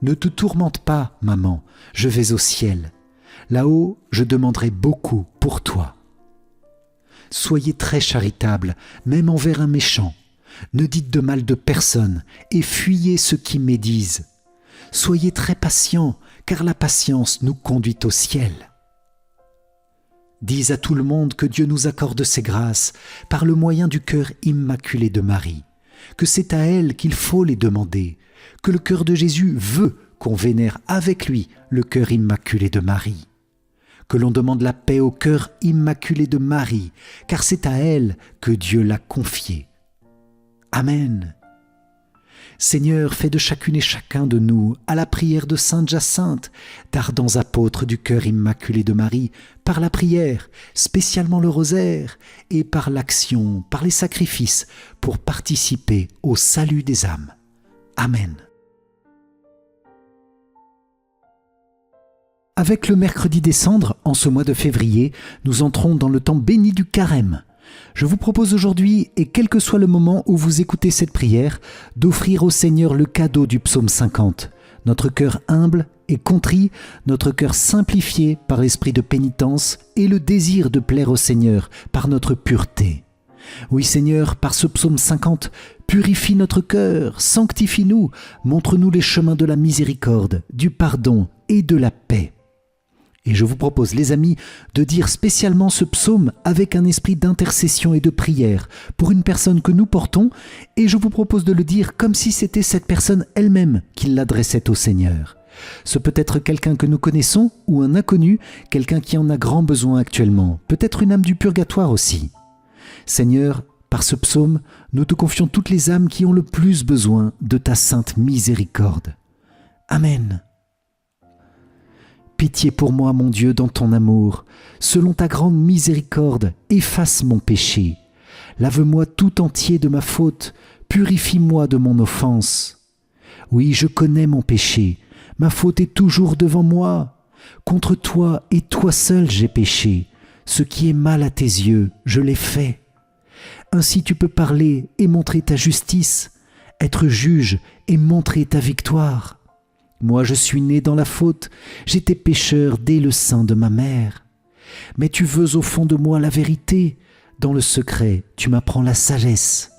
Ne te tourmente pas, maman, je vais au ciel. Là-haut, je demanderai beaucoup pour toi. Soyez très charitable, même envers un méchant. Ne dites de mal de personne et fuyez ceux qui médisent. Soyez très patient, car la patience nous conduit au ciel. Dis à tout le monde que Dieu nous accorde ses grâces par le moyen du cœur immaculé de Marie, que c'est à elle qu'il faut les demander, que le cœur de Jésus veut qu'on vénère avec lui le cœur immaculé de Marie, que l'on demande la paix au cœur immaculé de Marie, car c'est à elle que Dieu l'a confié. Amen. Seigneur, fais de chacune et chacun de nous, à la prière de Sainte Jacinthe, d'ardents apôtres du cœur immaculé de Marie, par la prière, spécialement le rosaire, et par l'action, par les sacrifices, pour participer au salut des âmes. Amen. Avec le mercredi des Cendres, en ce mois de février, nous entrons dans le temps béni du Carême. Je vous propose aujourd'hui, et quel que soit le moment où vous écoutez cette prière, d'offrir au Seigneur le cadeau du psaume 50. Notre cœur humble et contrit, notre cœur simplifié par l'esprit de pénitence et le désir de plaire au Seigneur par notre pureté. Oui Seigneur, par ce psaume 50, purifie notre cœur, sanctifie-nous, montre-nous les chemins de la miséricorde, du pardon et de la paix. Et je vous propose, les amis, de dire spécialement ce psaume avec un esprit d'intercession et de prière pour une personne que nous portons, et je vous propose de le dire comme si c'était cette personne elle-même qui l'adressait au Seigneur. Ce peut être quelqu'un que nous connaissons ou un inconnu, quelqu'un qui en a grand besoin actuellement, peut-être une âme du purgatoire aussi. Seigneur, par ce psaume, nous te confions toutes les âmes qui ont le plus besoin de ta sainte miséricorde. Amen. Pitié pour moi, mon Dieu, dans ton amour. Selon ta grande miséricorde, efface mon péché. Lave-moi tout entier de ma faute, purifie-moi de mon offense. Oui, je connais mon péché, ma faute est toujours devant moi. Contre toi et toi seul j'ai péché. Ce qui est mal à tes yeux, je l'ai fait. Ainsi tu peux parler et montrer ta justice, être juge et montrer ta victoire. Moi je suis né dans la faute, j'étais pécheur dès le sein de ma mère. Mais tu veux au fond de moi la vérité, dans le secret tu m'apprends la sagesse.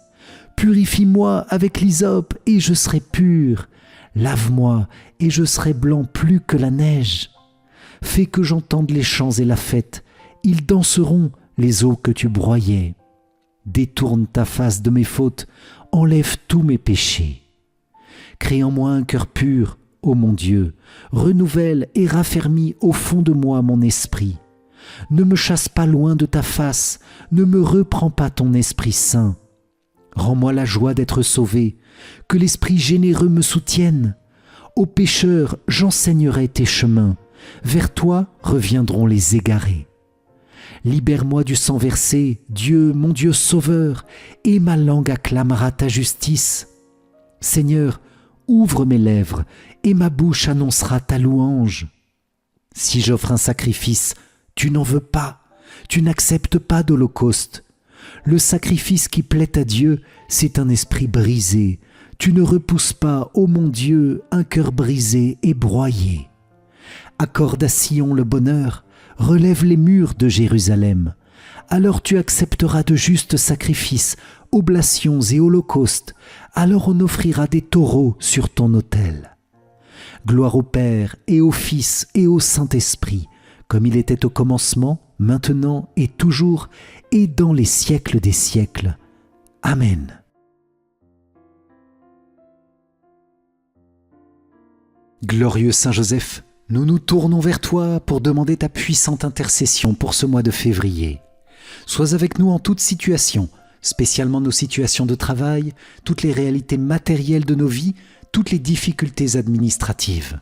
Purifie-moi avec l'hysope et je serai pur, lave-moi et je serai blanc plus que la neige. Fais que j'entende les chants et la fête, ils danseront les eaux que tu broyais. Détourne ta face de mes fautes, enlève tous mes péchés. Crée en moi un cœur pur, ô mon Dieu, renouvelle et raffermis au fond de moi mon esprit. Ne me chasse pas loin de ta face, ne me reprends pas ton Esprit Saint. Rends-moi la joie d'être sauvé, que l'Esprit généreux me soutienne. Aux pécheurs, j'enseignerai tes chemins, vers toi reviendront les égarés. Libère-moi du sang versé, Dieu, mon Dieu sauveur, et ma langue acclamera ta justice. Seigneur, ouvre mes lèvres, et ma bouche annoncera ta louange. Si j'offre un sacrifice, tu n'en veux pas, tu n'acceptes pas d'holocauste. Le sacrifice qui plaît à Dieu, c'est un esprit brisé. Tu ne repousses pas, ô mon Dieu, un cœur brisé et broyé. Accorde à Sion le bonheur, relève les murs de Jérusalem. Alors tu accepteras de justes sacrifices, oblations et holocaustes. Alors on offrira des taureaux sur ton autel. Gloire au Père et au Fils et au Saint-Esprit, comme il était au commencement, maintenant et toujours, et dans les siècles des siècles. Amen. Glorieux Saint Joseph, nous nous tournons vers toi pour demander ta puissante intercession pour ce mois de février. Sois avec nous en toute situation, spécialement nos situations de travail, toutes les réalités matérielles de nos vies, toutes les difficultés administratives.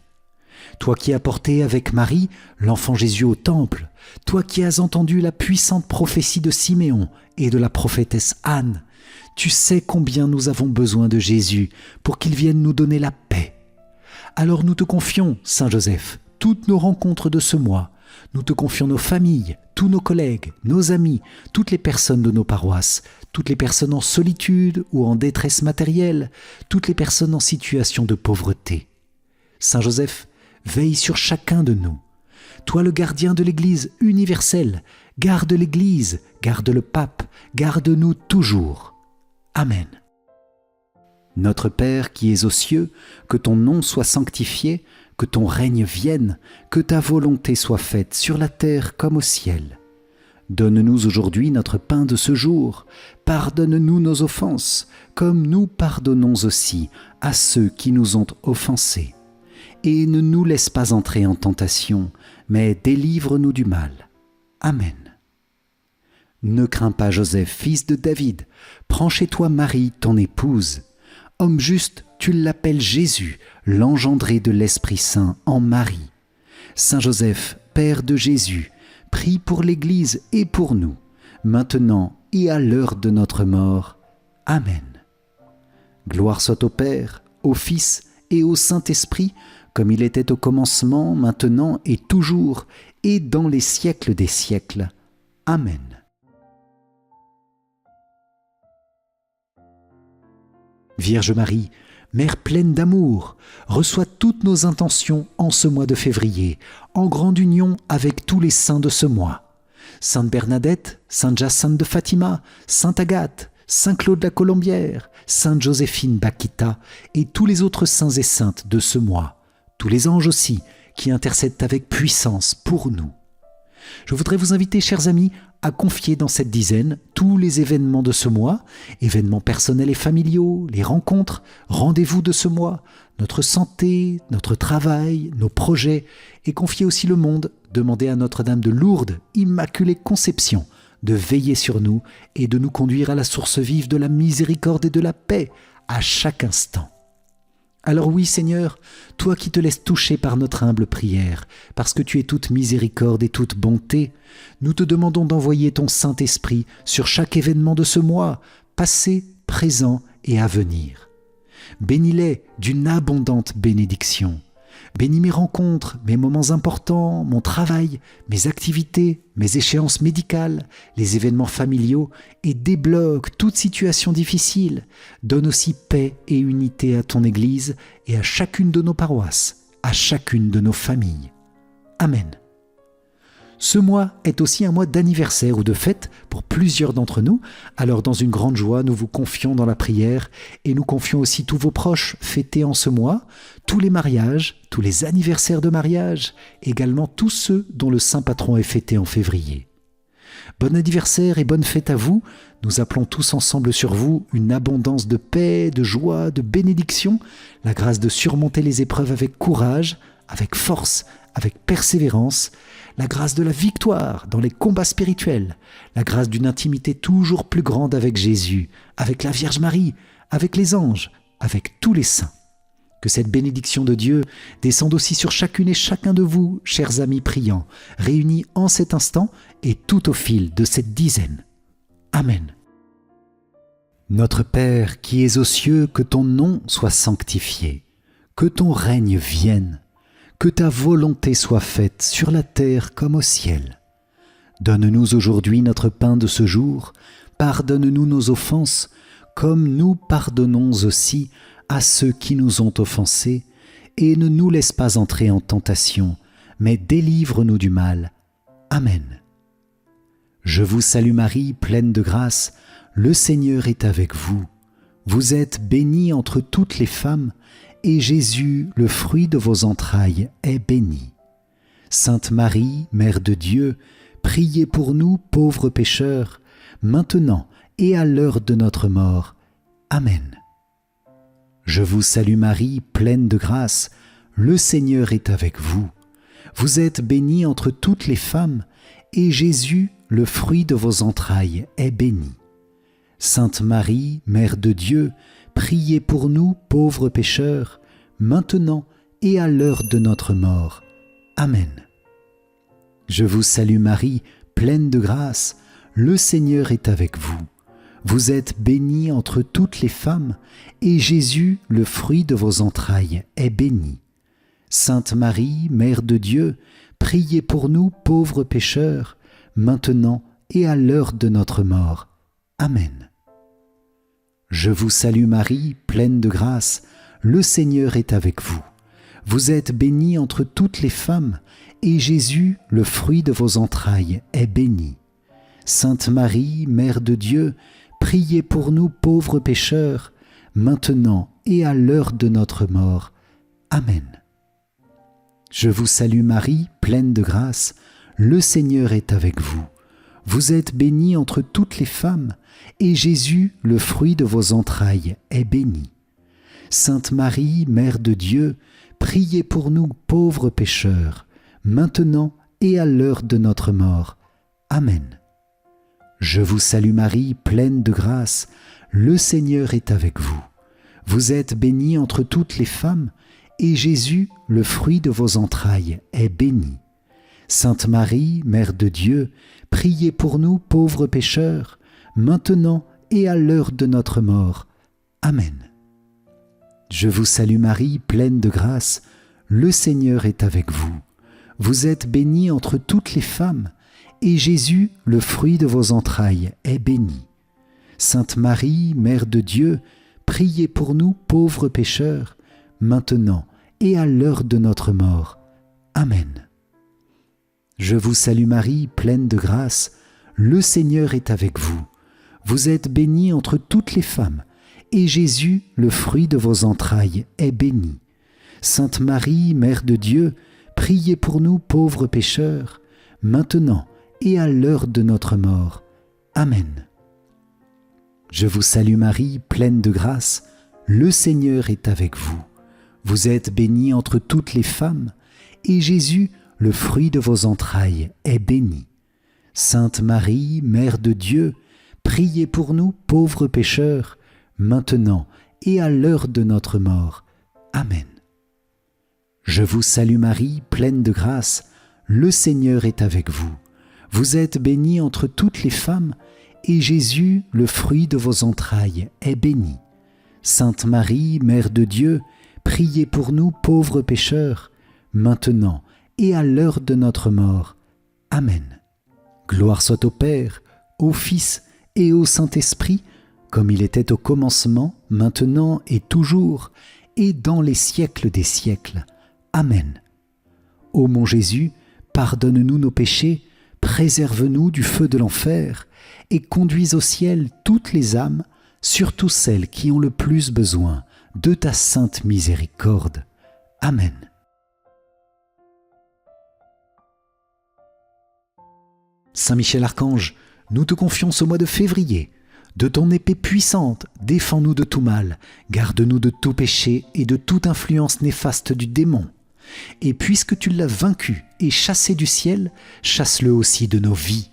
Toi qui as porté avec Marie l'enfant Jésus au temple, toi qui as entendu la puissante prophétie de Siméon et de la prophétesse Anne, tu sais combien nous avons besoin de Jésus pour qu'il vienne nous donner la paix. Alors nous te confions, Saint Joseph, toutes nos rencontres de ce mois. Nous te confions nos familles, tous nos collègues, nos amis, toutes les personnes de nos paroisses, toutes les personnes en solitude ou en détresse matérielle, toutes les personnes en situation de pauvreté. Saint Joseph, veille sur chacun de nous. Toi le gardien de l'Église universelle, garde l'Église, garde le pape, garde-nous toujours. Amen. Notre Père qui es aux cieux, que ton nom soit sanctifié, que ton règne vienne, que ta volonté soit faite sur la terre comme au ciel. Donne-nous aujourd'hui notre pain de ce jour. Pardonne-nous nos offenses, comme nous pardonnons aussi à ceux qui nous ont offensés. Et ne nous laisse pas entrer en tentation, mais délivre-nous du mal. Amen. Ne crains pas, Joseph, fils de David. Prends chez toi Marie, ton épouse. Homme juste, tu l'appelles Jésus, l'engendré de l'Esprit Saint en Marie. Saint Joseph, Père de Jésus, prie pour l'Église et pour nous, maintenant et à l'heure de notre mort. Amen. Gloire soit au Père, au Fils et au Saint-Esprit, comme il était au commencement, maintenant et toujours, et dans les siècles des siècles. Amen. Vierge Marie, Mère pleine d'amour, reçois toutes nos intentions en ce mois de février, en grande union avec tous les saints de ce mois. Sainte Bernadette, Sainte Jacinthe de Fatima, Sainte Agathe, Saint Claude la Colombière, Sainte Joséphine Bakhita et tous les autres saints et saintes de ce mois, tous les anges aussi qui intercèdent avec puissance pour nous. Je voudrais vous inviter, chers amis, à confier dans cette dizaine tous les événements de ce mois, événements personnels et familiaux, les rencontres, rendez-vous de ce mois, notre santé, notre travail, nos projets, et confier aussi le monde, demander à Notre-Dame de Lourdes, Immaculée Conception, de veiller sur nous et de nous conduire à la source vive de la miséricorde et de la paix à chaque instant. Alors oui, Seigneur, toi qui te laisses toucher par notre humble prière, parce que tu es toute miséricorde et toute bonté, nous te demandons d'envoyer ton Saint-Esprit sur chaque événement de ce mois, passé, présent et à venir. Bénis-les d'une abondante bénédiction. Bénis mes rencontres, mes moments importants, mon travail, mes activités, mes échéances médicales, les événements familiaux et débloque toute situation difficile. Donne aussi paix et unité à ton Église et à chacune de nos paroisses, à chacune de nos familles. Amen. Ce mois est aussi un mois d'anniversaire ou de fête pour plusieurs d'entre nous. Alors dans une grande joie, nous vous confions dans la prière et nous confions aussi tous vos proches fêtés en ce mois, tous les mariages, tous les anniversaires de mariage, également tous ceux dont le saint patron est fêté en février. Bon anniversaire et bonne fête à vous. Nous appelons tous ensemble sur vous une abondance de paix, de joie, de bénédiction, la grâce de surmonter les épreuves avec courage, avec force, avec persévérance, la grâce de la victoire dans les combats spirituels, la grâce d'une intimité toujours plus grande avec Jésus, avec la Vierge Marie, avec les anges, avec tous les saints. Que cette bénédiction de Dieu descende aussi sur chacune et chacun de vous, chers amis priants, réunis en cet instant et tout au fil de cette dizaine. Amen. Notre Père qui es aux cieux, que ton nom soit sanctifié, que ton règne vienne, que ta volonté soit faite sur la terre comme au ciel. Donne-nous aujourd'hui notre pain de ce jour, pardonne-nous nos offenses, comme nous pardonnons aussi à ceux qui nous ont offensés, et ne nous laisse pas entrer en tentation, mais délivre-nous du mal. Amen. Je vous salue Marie, pleine de grâce, le Seigneur est avec vous. Vous êtes bénie entre toutes les femmes, et Jésus, le fruit de vos entrailles, est béni. Sainte Marie, Mère de Dieu, priez pour nous pauvres pécheurs, maintenant et à l'heure de notre mort. Amen. Je vous salue Marie, pleine de grâce, le Seigneur est avec vous. Vous êtes bénie entre toutes les femmes, et Jésus, le fruit de vos entrailles, est béni. Sainte Marie, Mère de Dieu, priez pour nous pauvres pécheurs, maintenant et à l'heure de notre mort. Amen. Je vous salue Marie, pleine de grâce, le Seigneur est avec vous. Vous êtes bénie entre toutes les femmes, et Jésus, le fruit de vos entrailles, est béni. Sainte Marie, Mère de Dieu, priez pour nous pauvres pécheurs, maintenant et à l'heure de notre mort. Amen. Je vous salue Marie, pleine de grâce, le Seigneur est avec vous. Vous êtes bénie entre toutes les femmes, et Jésus, le fruit de vos entrailles, est béni. Sainte Marie, Mère de Dieu, priez pour nous pauvres pécheurs, maintenant et à l'heure de notre mort. Amen. Je vous salue Marie, pleine de grâce, le Seigneur est avec vous. Vous êtes bénie entre toutes les femmes, et Jésus, le fruit de vos entrailles, est béni. Sainte Marie, Mère de Dieu, priez pour nous pauvres pécheurs, maintenant et à l'heure de notre mort. Amen. Je vous salue Marie, pleine de grâce, le Seigneur est avec vous. Vous êtes bénie entre toutes les femmes, et Jésus, le fruit de vos entrailles, est béni. Sainte Marie, Mère de Dieu, priez pour nous pauvres pécheurs, maintenant et à l'heure de notre mort. Amen. Je vous salue Marie, pleine de grâce, le Seigneur est avec vous. Vous êtes bénie entre toutes les femmes, et Jésus, le fruit de vos entrailles, est béni. Sainte Marie, Mère de Dieu, priez pour nous pauvres pécheurs, maintenant et à l'heure de notre mort. Amen. Je vous salue Marie, pleine de grâce, le Seigneur est avec vous. Vous êtes bénie entre toutes les femmes, et Jésus, le fruit de vos entrailles, est béni. Sainte Marie, Mère de Dieu, priez pour nous pauvres pécheurs, maintenant et à l'heure de notre mort. Amen. Je vous salue Marie, pleine de grâce, le Seigneur est avec vous. Vous êtes bénie entre toutes les femmes, et Jésus, le fruit de vos entrailles, est béni. Sainte Marie, Mère de Dieu, priez pour nous pauvres pécheurs, maintenant et à l'heure de notre mort. Amen. Je vous salue Marie, pleine de grâce, le Seigneur est avec vous. Vous êtes bénie entre toutes les femmes, et Jésus, le fruit de vos entrailles, est béni. Sainte Marie, Mère de Dieu, priez pour nous pauvres pécheurs, maintenant et à l'heure de notre mort. Amen. Gloire soit au Père, au Fils et au Saint-Esprit, comme il était au commencement, maintenant et toujours, et dans les siècles des siècles. Amen. Ô mon Jésus, pardonne-nous nos péchés, préserve-nous du feu de l'enfer, et conduis au ciel toutes les âmes, surtout celles qui ont le plus besoin de ta sainte miséricorde. Amen. Saint Michel Archange, nous te confions ce mois de février. De ton épée puissante, défends-nous de tout mal, garde-nous de tout péché et de toute influence néfaste du démon. Et puisque tu l'as vaincu et chassé du ciel, chasse-le aussi de nos vies.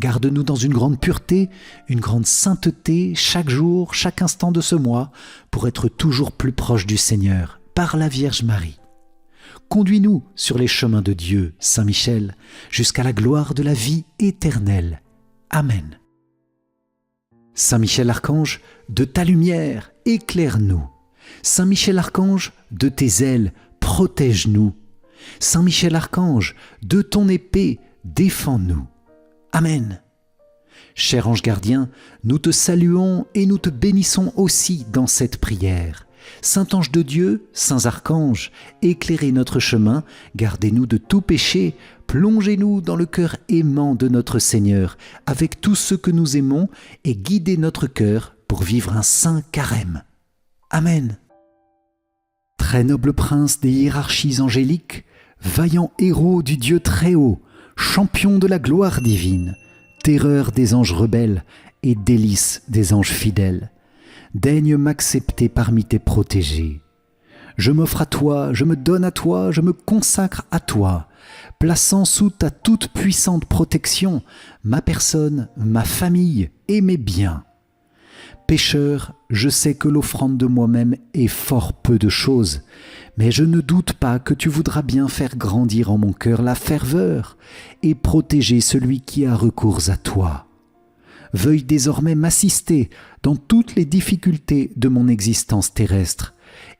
Garde-nous dans une grande pureté, une grande sainteté, chaque jour, chaque instant de ce mois, pour être toujours plus proche du Seigneur, par la Vierge Marie. Conduis-nous sur les chemins de Dieu, Saint Michel, jusqu'à la gloire de la vie éternelle. Amen. Saint Michel Archange, de ta lumière, éclaire-nous. Saint Michel Archange, de tes ailes, protège-nous. Saint Michel Archange, de ton épée, défends-nous. Amen. Cher ange gardien, nous te saluons et nous te bénissons aussi dans cette prière. Saint ange de Dieu, saints archanges, éclairez notre chemin, gardez-nous de tout péché, plongez-nous dans le cœur aimant de notre Seigneur, avec tous ceux que nous aimons, et guidez notre cœur pour vivre un saint carême. Amen. Très noble prince des hiérarchies angéliques, vaillant héros du Dieu très haut, champion de la gloire divine, terreur des anges rebelles et délice des anges fidèles, daigne m'accepter parmi tes protégés. Je m'offre à toi, je me donne à toi, je me consacre à toi, plaçant sous ta toute puissante protection ma personne, ma famille et mes biens. Pécheur, je sais que l'offrande de moi-même est fort peu de chose, mais je ne doute pas que tu voudras bien faire grandir en mon cœur la ferveur et protéger celui qui a recours à toi. Veuille désormais m'assister dans toutes les difficultés de mon existence terrestre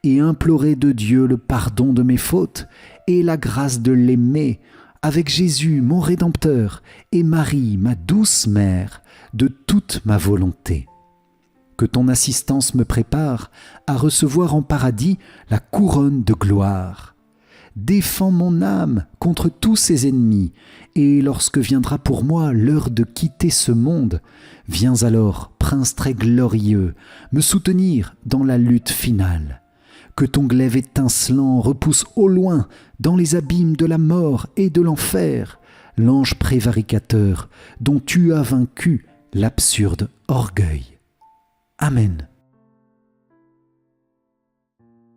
et implorer de Dieu le pardon de mes fautes et la grâce de l'aimer avec Jésus, mon Rédempteur, et Marie, ma douce mère, de toute ma volonté. Que ton assistance me prépare à recevoir en paradis la couronne de gloire. Défends mon âme contre tous ses ennemis, et lorsque viendra pour moi l'heure de quitter ce monde, viens alors, Prince très glorieux, me soutenir dans la lutte finale. Que ton glaive étincelant repousse au loin, dans les abîmes de la mort et de l'enfer, l'ange prévaricateur dont tu as vaincu l'absurde orgueil. Amen.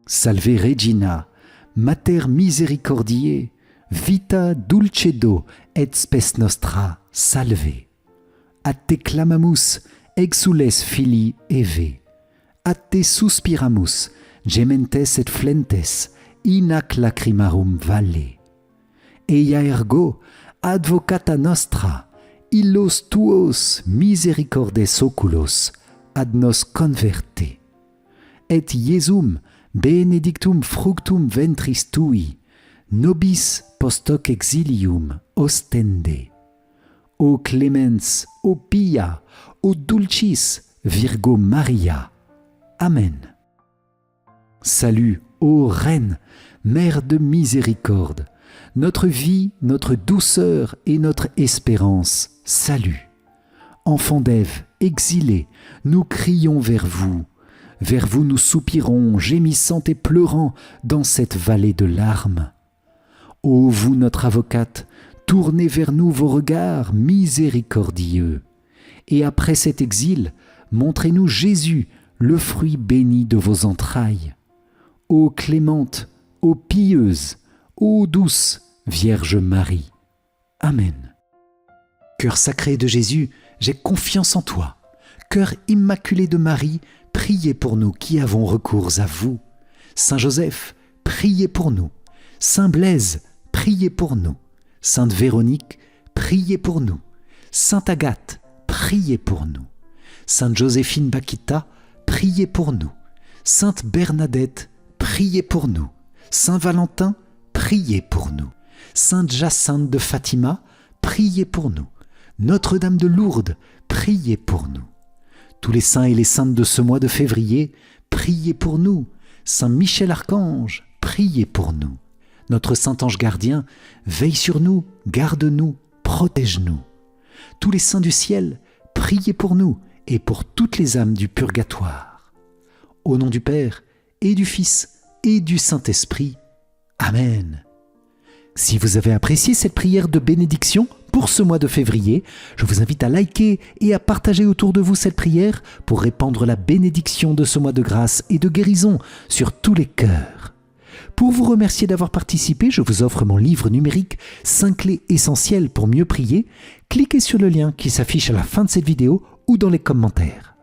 Salve Regina, Mater misericordiae, vita dulcedo et spes nostra, salve. A te clamamus, exules filii Eve. A te suspiramus, gementes et flentes, in ac lacrimarum valle. Eia ergo, advocata nostra, illos tuos misericordes oculos, ad nos converte. Et Iesum benedictum fructum ventris tui, nobis post hoc exilium ostende. O clemens, o pia, o dulcis Virgo Maria. Amen. Salut, ô Reine, Mère de miséricorde, notre vie, notre douceur et notre espérance, salut. Enfants d'Ève, exilés, nous crions vers vous nous soupirons, gémissant et pleurant dans cette vallée de larmes. Ô vous notre avocate, tournez vers nous vos regards miséricordieux, et après cet exil, montrez-nous Jésus, le fruit béni de vos entrailles. Ô clémente, ô pieuse, ô douce Vierge Marie. Amen. Cœur sacré de Jésus, j'ai confiance en toi. Cœur immaculé de Marie, priez pour nous qui avons recours à vous. Saint Joseph, priez pour nous. Saint Blaise, priez pour nous. Sainte Véronique, priez pour nous. Sainte Agathe, priez pour nous. Sainte Joséphine Bakhita, priez pour nous. Sainte Bernadette, priez pour nous. Saint Valentin, priez pour nous. Sainte Jacinthe de Fatima, priez pour nous. Notre-Dame de Lourdes, priez pour nous. Tous les saints et les saintes de ce mois de février, priez pour nous. Saint Michel Archange, priez pour nous. Notre saint ange gardien, veille sur nous, garde-nous, protège-nous. Tous les saints du ciel, priez pour nous et pour toutes les âmes du purgatoire. Au nom du Père et du Fils et du Saint-Esprit. Amen. Si vous avez apprécié cette prière de bénédiction pour ce mois de février, je vous invite à liker et à partager autour de vous cette prière pour répandre la bénédiction de ce mois de grâce et de guérison sur tous les cœurs. Pour vous remercier d'avoir participé, je vous offre mon livre numérique 5 clés essentielles pour mieux prier. Cliquez sur le lien qui s'affiche à la fin de cette vidéo ou dans les commentaires.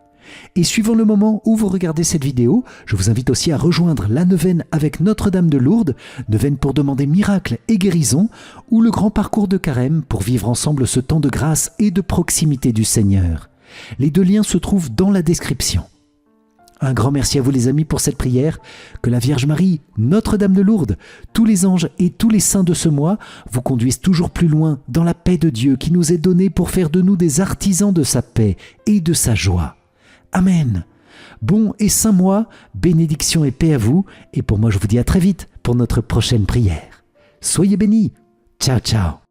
Et suivant le moment où vous regardez cette vidéo, je vous invite aussi à rejoindre la neuvaine avec Notre-Dame de Lourdes, neuvaine pour demander miracle et guérison, ou le grand parcours de Carême pour vivre ensemble ce temps de grâce et de proximité du Seigneur. Les 2 liens se trouvent dans la description. Un grand merci à vous les amis pour cette prière. Que la Vierge Marie, Notre-Dame de Lourdes, tous les anges et tous les saints de ce mois vous conduisent toujours plus loin dans la paix de Dieu qui nous est donnée pour faire de nous des artisans de sa paix et de sa joie. Amen. Bon et saint mois, bénédiction et paix à vous. Et pour moi, je vous dis à très vite pour notre prochaine prière. Soyez bénis. Ciao, ciao.